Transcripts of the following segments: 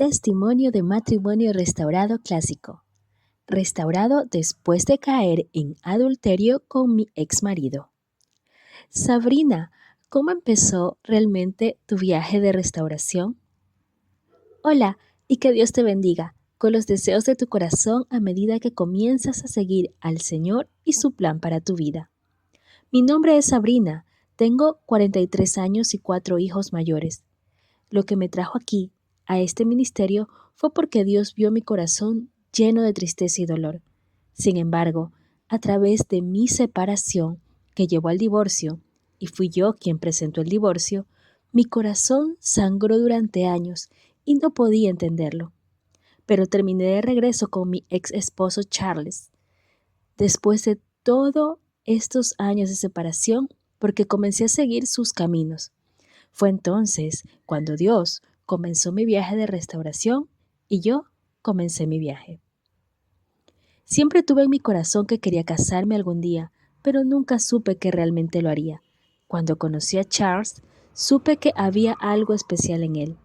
Testimonio de matrimonio restaurado clásico. Restaurado después de caer en adulterio con mi ex marido. Sabrina, ¿cómo empezó realmente tu viaje de restauración? Hola, y que Dios te bendiga, con los deseos de tu corazón a medida que comienzas a seguir al Señor y su plan para tu vida. Mi nombre es Sabrina, tengo 43 años y 4 hijos mayores. Lo que me trajo aquí, a este ministerio, fue porque Dios vio mi corazón lleno de tristeza y dolor. Sin embargo, a través de mi separación, que llevó al divorcio, y fui yo quien presentó el divorcio, mi corazón sangró durante años y no podía entenderlo. Pero terminé de regreso con mi ex esposo Charles, después de todos estos años de separación, porque comencé a seguir sus caminos. Fue entonces cuando Dios comenzó mi viaje de restauración y yo comencé mi viaje. Siempre tuve en mi corazón que quería casarme algún día, pero nunca supe que realmente lo haría. Cuando conocí a Charles, supe que había algo especial en él.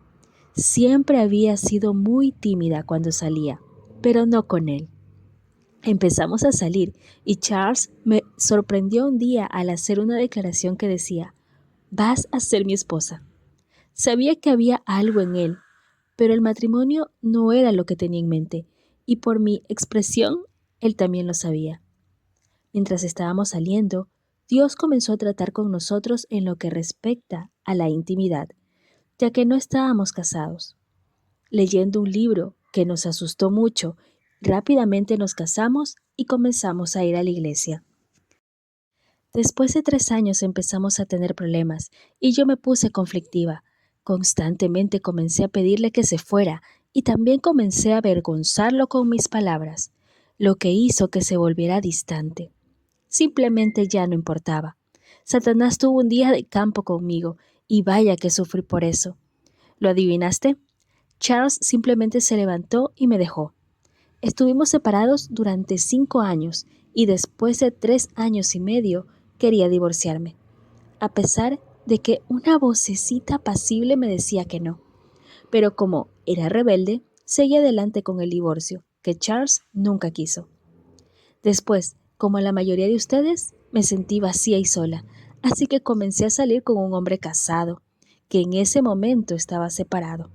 Siempre había sido muy tímida cuando salía, pero no con él. Empezamos a salir y Charles me sorprendió un día al hacer una declaración que decía: «Vas a ser mi esposa». Sabía que había algo en él, pero el matrimonio no era lo que tenía en mente, y por mi expresión, él también lo sabía. Mientras estábamos saliendo, Dios comenzó a tratar con nosotros en lo que respecta a la intimidad, ya que no estábamos casados. Leyendo un libro que nos asustó mucho, rápidamente nos casamos y comenzamos a ir a la iglesia. Después de 3 años empezamos a tener problemas y yo me puse conflictiva. Constantemente comencé a pedirle que se fuera y también comencé a avergonzarlo con mis palabras, lo que hizo que se volviera distante. Simplemente ya no importaba. Satanás tuvo un día de campo conmigo y vaya que sufrí por eso. ¿Lo adivinaste? Charles simplemente se levantó y me dejó. Estuvimos separados durante 5 años y después de 3 años y medio quería divorciarme, a pesar de que una vocecita apacible me decía que no. Pero como era rebelde, seguí adelante con el divorcio, que Charles nunca quiso. Después, como la mayoría de ustedes, me sentí vacía y sola, así que comencé a salir con un hombre casado, que en ese momento estaba separado,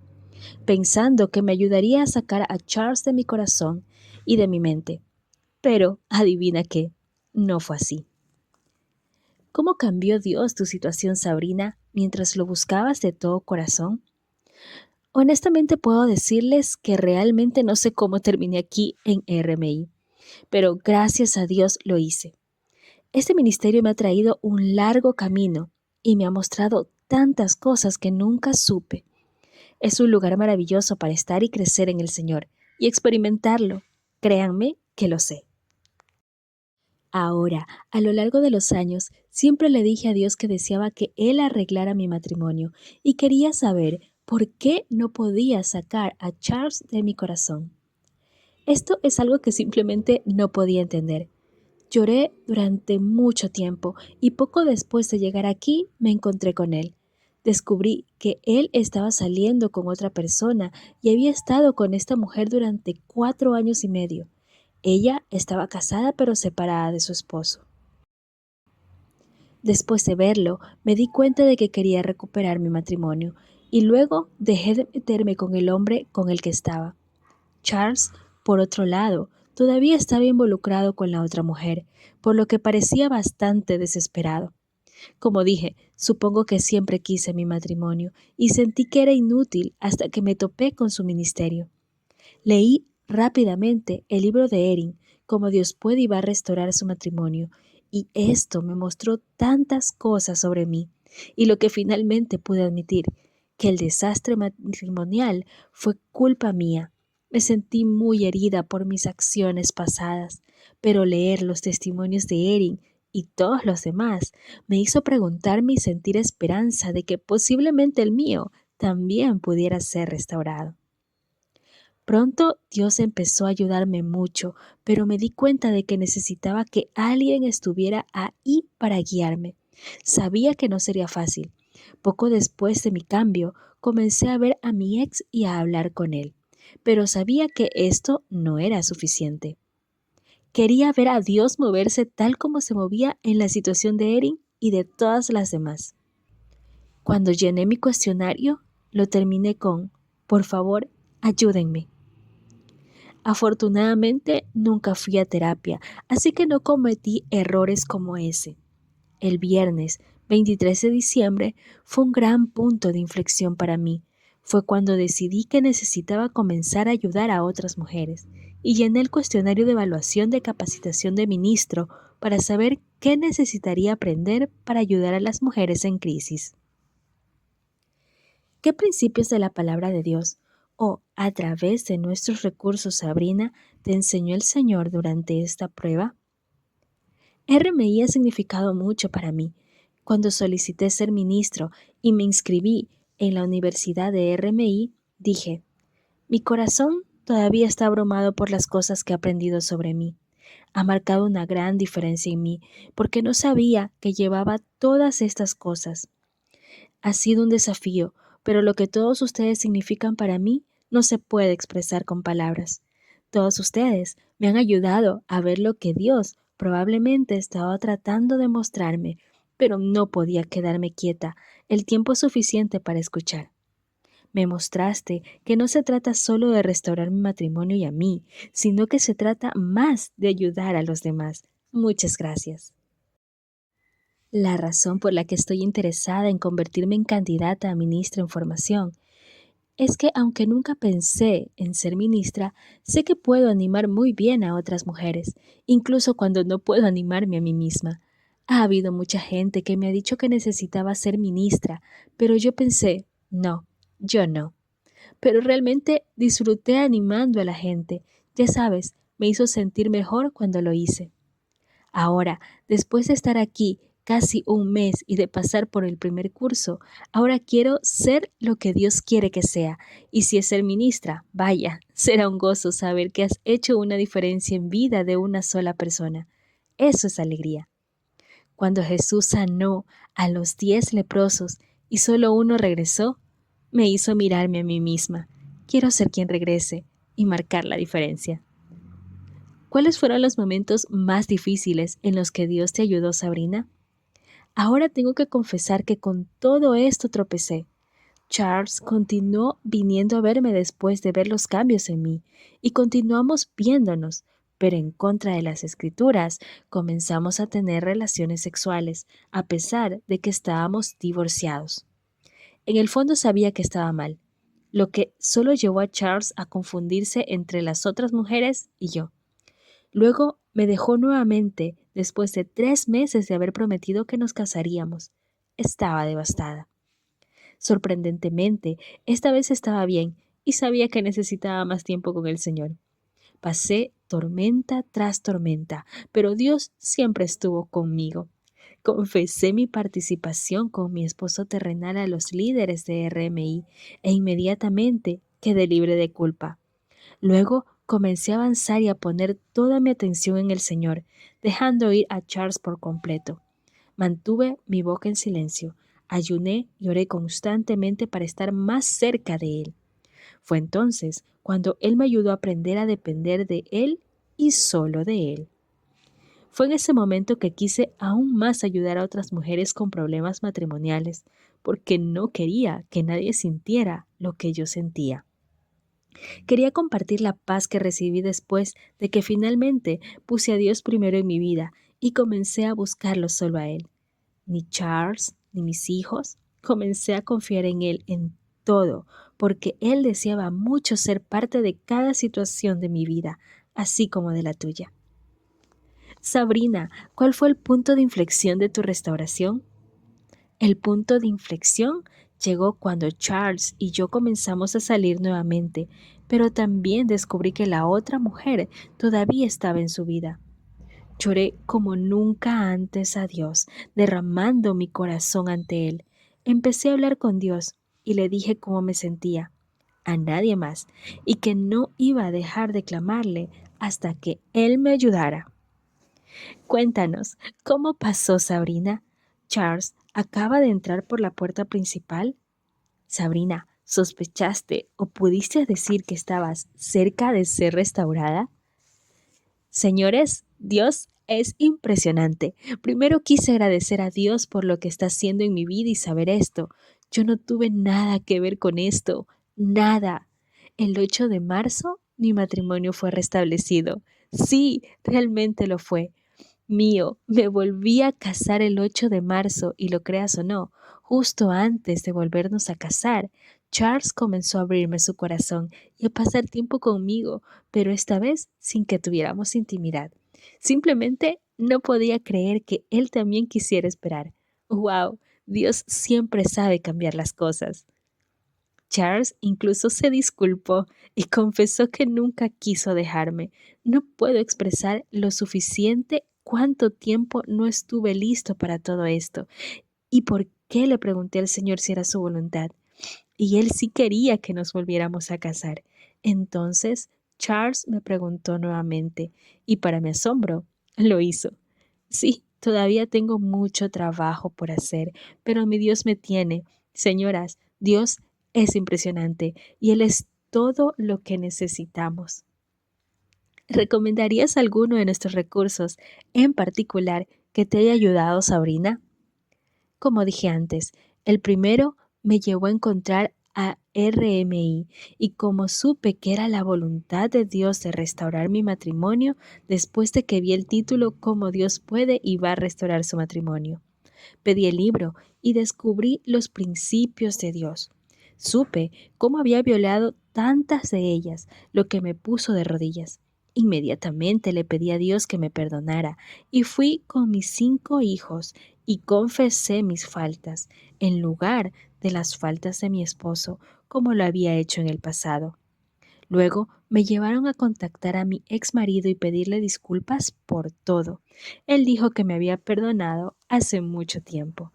pensando que me ayudaría a sacar a Charles de mi corazón y de mi mente. Pero, adivina qué, no fue así. ¿Cómo cambió Dios tu situación, Sabrina, mientras lo buscabas de todo corazón? Honestamente puedo decirles que realmente no sé cómo terminé aquí en RMI, pero gracias a Dios lo hice. Este ministerio me ha traído un largo camino y me ha mostrado tantas cosas que nunca supe. Es un lugar maravilloso para estar y crecer en el Señor y experimentarlo. Créanme que lo sé. Ahora, a lo largo de los años, siempre le dije a Dios que deseaba que Él arreglara mi matrimonio y quería saber por qué no podía sacar a Charles de mi corazón. Esto es algo que simplemente no podía entender. Lloré durante mucho tiempo y poco después de llegar aquí me encontré con él. Descubrí que él estaba saliendo con otra persona y había estado con esta mujer durante 4 años y medio. Ella estaba casada pero separada de su esposo. Después de verlo, me di cuenta de que quería recuperar mi matrimonio y luego dejé de meterme con el hombre con el que estaba. Charles, por otro lado, todavía estaba involucrado con la otra mujer, por lo que parecía bastante desesperado. Como dije, supongo que siempre quise mi matrimonio y sentí que era inútil hasta que me topé con su ministerio. Leí rápidamente el libro de Erin, Cómo Dios puede y va a restaurar su matrimonio, y esto me mostró tantas cosas sobre mí, y lo que finalmente pude admitir, que el desastre matrimonial fue culpa mía. Me sentí muy herida por mis acciones pasadas, pero leer los testimonios de Erin y todos los demás me hizo preguntarme y sentir esperanza de que posiblemente el mío también pudiera ser restaurado. Pronto Dios empezó a ayudarme mucho, pero me di cuenta de que necesitaba que alguien estuviera ahí para guiarme. Sabía que no sería fácil. Poco después de mi cambio, comencé a ver a mi ex y a hablar con él, pero sabía que esto no era suficiente. Quería ver a Dios moverse tal como se movía en la situación de Erin y de todas las demás. Cuando llené mi cuestionario, lo terminé con: por favor, ayúdenme. Afortunadamente, nunca fui a terapia, así que no cometí errores como ese. El viernes 23 de diciembre fue un gran punto de inflexión para mí. Fue cuando decidí que necesitaba comenzar a ayudar a otras mujeres y llené el cuestionario de evaluación de capacitación de ministro para saber qué necesitaría aprender para ayudar a las mujeres en crisis. ¿Qué principios de la palabra de Dios o a través de nuestros recursos, Sabrina, te enseñó el Señor durante esta prueba? RMI ha significado mucho para mí. Cuando solicité ser ministro y me inscribí en la Universidad de RMI, dije: mi corazón todavía está abrumado por las cosas que he aprendido sobre mí. Ha marcado una gran diferencia en mí porque no sabía que llevaba todas estas cosas. Ha sido un desafío, pero lo que todos ustedes significan para mí no se puede expresar con palabras. Todos ustedes me han ayudado a ver lo que Dios probablemente estaba tratando de mostrarme, pero no podía quedarme quieta el tiempo suficiente para escuchar. Me mostraste que no se trata solo de restaurar mi matrimonio y a mí, sino que se trata más de ayudar a los demás. Muchas gracias. La razón por la que estoy interesada en convertirme en candidata a ministra en formación es que, aunque nunca pensé en ser ministra, sé que puedo animar muy bien a otras mujeres, incluso cuando no puedo animarme a mí misma. Ha habido mucha gente que me ha dicho que necesitaba ser ministra, pero yo pensé: no, yo no. Pero realmente disfruté animando a la gente. Ya sabes, me hizo sentir mejor cuando lo hice. Ahora, después de estar aquí casi un mes y de pasar por el primer curso, ahora quiero ser lo que Dios quiere que sea. Y si es ser ministra, vaya, será un gozo saber que has hecho una diferencia en vida de una sola persona. Eso es alegría. Cuando Jesús sanó a los 10 leprosos y solo uno regresó, me hizo mirarme a mí misma. Quiero ser quien regrese y marcar la diferencia. ¿Cuáles fueron los momentos más difíciles en los que Dios te ayudó, Sabrina? Ahora tengo que confesar que con todo esto tropecé. Charles continuó viniendo a verme después de ver los cambios en mí y continuamos viéndonos, pero en contra de las escrituras comenzamos a tener relaciones sexuales, a pesar de que estábamos divorciados. En el fondo sabía que estaba mal, lo que solo llevó a Charles a confundirse entre las otras mujeres y yo. Luego me dejó nuevamente después de 3 meses de haber prometido que nos casaríamos. Estaba devastada. Sorprendentemente, esta vez estaba bien y sabía que necesitaba más tiempo con el Señor. Pasé tormenta tras tormenta, pero Dios siempre estuvo conmigo. Confesé mi participación con mi esposo terrenal a los líderes de RMI e inmediatamente quedé libre de culpa. Luego comencé a avanzar y a poner toda mi atención en el Señor, dejando ir a Charles por completo. Mantuve mi boca en silencio, ayuné y oré constantemente para estar más cerca de Él. Fue entonces cuando Él me ayudó a aprender a depender de Él y solo de Él. Fue en ese momento que quise aún más ayudar a otras mujeres con problemas matrimoniales, porque no quería que nadie sintiera lo que yo sentía. Quería compartir la paz que recibí después de que finalmente puse a Dios primero en mi vida y comencé a buscarlo solo a Él. Ni Charles, ni mis hijos, comencé a confiar en Él en todo, porque Él deseaba mucho ser parte de cada situación de mi vida, así como de la tuya. Sabrina, ¿cuál fue el punto de inflexión de tu restauración? El punto de inflexión llegó cuando Charles y yo comenzamos a salir nuevamente, pero también descubrí que la otra mujer todavía estaba en su vida. Lloré como nunca antes a Dios, derramando mi corazón ante Él. Empecé a hablar con Dios y le dije cómo me sentía, a nadie más, y que no iba a dejar de clamarle hasta que Él me ayudara. Cuéntanos, ¿cómo pasó, Sabrina? Charles acaba de entrar por la puerta principal. Sabrina, ¿Sospechaste o pudiste decir que estabas cerca de ser restaurada? Señores, Dios es impresionante. Primero quise agradecer a Dios por lo que está haciendo en mi vida y saber esto. Yo no tuve nada que ver con esto, nada. El 8 de marzo mi matrimonio fue restablecido. Sí, realmente lo fue mío. Me volví a casar el 8 de marzo y lo creas o no, justo antes de volvernos a casar, Charles comenzó a abrirme su corazón y a pasar tiempo conmigo, pero esta vez sin que tuviéramos intimidad. Simplemente no podía creer que él también quisiera esperar. ¡Wow! Dios siempre sabe cambiar las cosas. Charles incluso se disculpó y confesó que nunca quiso dejarme. No puedo expresar lo suficiente cuánto tiempo no estuve listo para todo esto y por qué le pregunté al Señor si era su voluntad. Y él sí quería que nos volviéramos a casar. Entonces Charles me preguntó nuevamente y para mi asombro lo hizo. Sí, todavía tengo mucho trabajo por hacer, pero mi Dios me tiene. Señoras, Dios es impresionante y Él es todo lo que necesitamos. ¿Recomendarías alguno de nuestros recursos en particular que te haya ayudado, Sabrina? Como dije antes, el primero me llevó a encontrar a RMI y como supe que era la voluntad de Dios de restaurar mi matrimonio, después de que vi el título Cómo Dios puede y va a restaurar su matrimonio. Pedí el libro y descubrí los principios de Dios. Supe cómo había violado tantas de ellas, lo que me puso de rodillas. Inmediatamente le pedí a Dios que me perdonara y fui con mis 5 hijos y confesé mis faltas en lugar de las faltas de mi esposo, como lo había hecho en el pasado. Luego me llevaron a contactar a mi ex marido y pedirle disculpas por todo. Él dijo que me había perdonado hace mucho tiempo.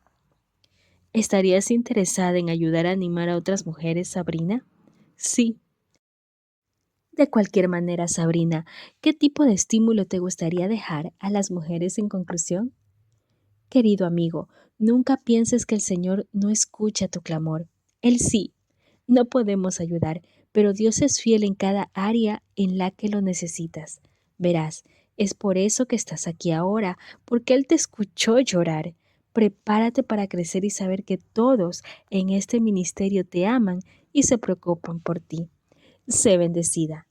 ¿Estarías interesada en ayudar a animar a otras mujeres, Sabrina? Sí. De cualquier manera, Sabrina, ¿qué tipo de estímulo te gustaría dejar a las mujeres en conclusión? Querido amigo, nunca pienses que el Señor no escucha tu clamor. Él sí. No podemos ayudar, pero Dios es fiel en cada área en la que lo necesitas. Verás, es por eso que estás aquí ahora, porque Él te escuchó llorar. Prepárate para crecer y saber que todos en este ministerio te aman y se preocupan por ti. Sé bendecida.